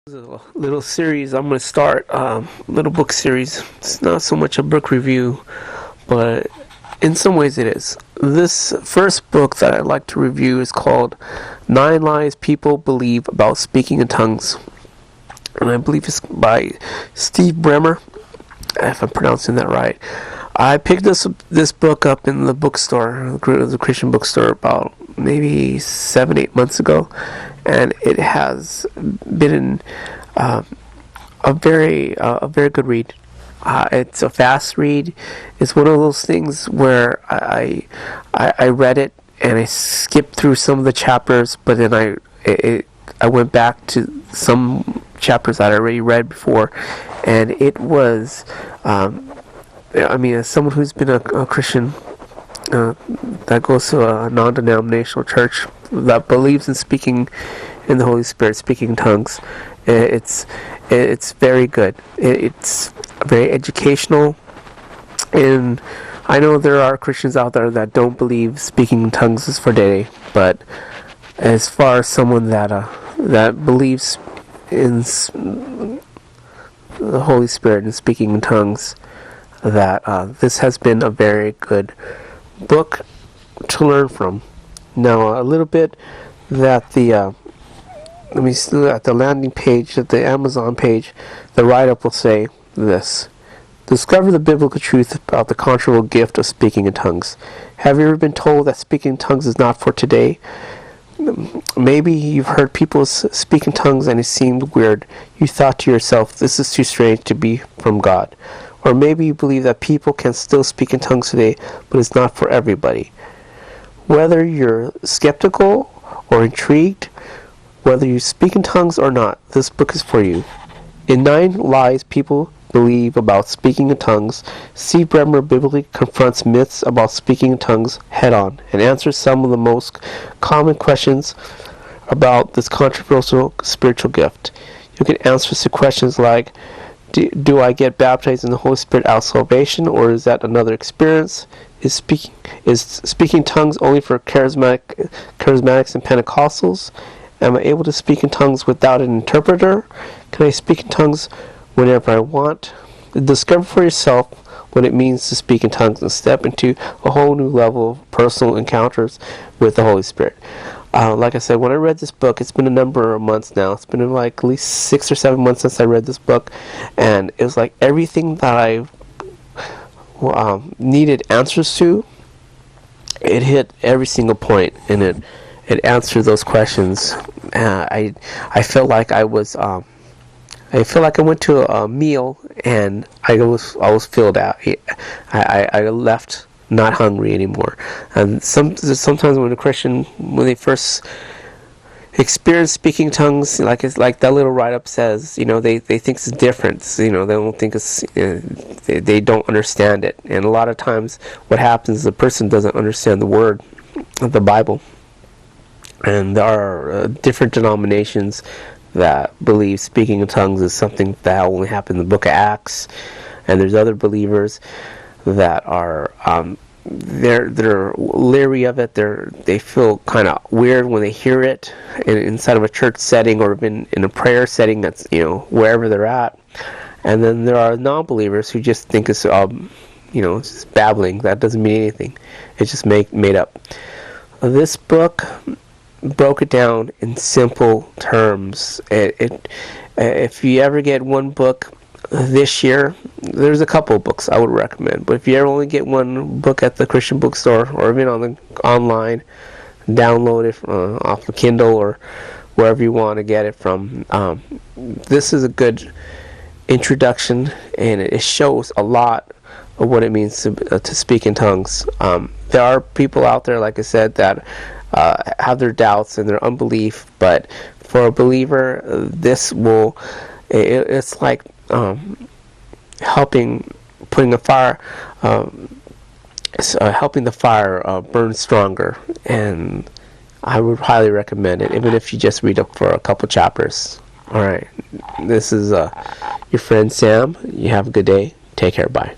A little series I'm going to start, little book series. It's not so much a book review, but in some ways it is. This first book that I'd like to review is called 9 Lies People Believe About Speaking in Tongues. And I believe it's by Steve Bremner, if I'm pronouncing that right. I picked this book up in the bookstore, the Christian bookstore, about maybe 7-8 months ago, and it has been a very good read. It's a fast read. It's one of those things where I read it and I skipped through some of the chapters, but then I went back to some chapters that I already read before, and it was as someone who's been a Christian that goes to a non-denominational church that believes in speaking in the Holy Spirit, speaking in tongues, it's very good. It's very educational, and I know there are Christians out there that don't believe speaking in tongues is for today, but as far as someone that believes in the Holy Spirit and speaking in tongues, that this has been a very good book to learn from. Now, a little bit that at the landing page, at the Amazon page, the write-up will say this: discover the biblical truth about the controversial gift of speaking in tongues. Have you ever been told that speaking in tongues is not for today? Maybe you've heard people speak in tongues and it seemed weird. You thought to yourself, this is too strange to be from God. Or maybe you believe that people can still speak in tongues today, but it's not for everybody. Whether you're skeptical or intrigued, whether you speak in tongues or not, this book is for you. In 9 Lies People Believe About Speaking in Tongues, Steve Bremner biblically confronts myths about speaking in tongues head on and answers some of the most common questions about this controversial spiritual gift. You can answer some questions like, do I get baptized in the Holy Spirit out of salvation, or is that another experience? Is speaking tongues only for Charismatics and Pentecostals? Am I able to speak in tongues without an interpreter? Can I speak in tongues whenever I want? Discover for yourself what it means to speak in tongues and step into a whole new level of personal encounters with the Holy Spirit. Like I said, when I read this book, it's been a number of months now. It's been like at least 6 or 7 months since I read this book, and it was like everything that I needed answers to, it hit every single point, and it answered those questions. I felt like I went to a meal and I was filled out. I left not hungry anymore. And sometimes when a Christian, when they first experience speaking tongues, like that little write-up says, they think it's different. They don't think it's, they don't understand it. And a lot of times what happens is the person doesn't understand the word of the Bible. And there are different denominations that believe speaking in tongues is something that only happened in the book of Acts, and there's other believers that are they're leery of it. They feel kind of weird when they hear it inside of a church setting or even in a prayer setting. That's wherever they're at. And then there are non-believers who just think it's it's just babbling. That doesn't mean anything. It's just made up. This book broke it down in simple terms. If you ever get one book this year, there's a couple of books I would recommend, but if you ever only get one book at the Christian bookstore or even online, download it off the Kindle or wherever you want to get it from. This is a good introduction, and it shows a lot of what it means to speak in tongues. There are people out there, like I said, that have their doubts and their unbelief, but for a believer, this will, it's like helping the fire burn stronger, and I would highly recommend it, even if you just read up for a couple chapters. Alright, this is your friend Sam. You have a good day. Take care. Bye.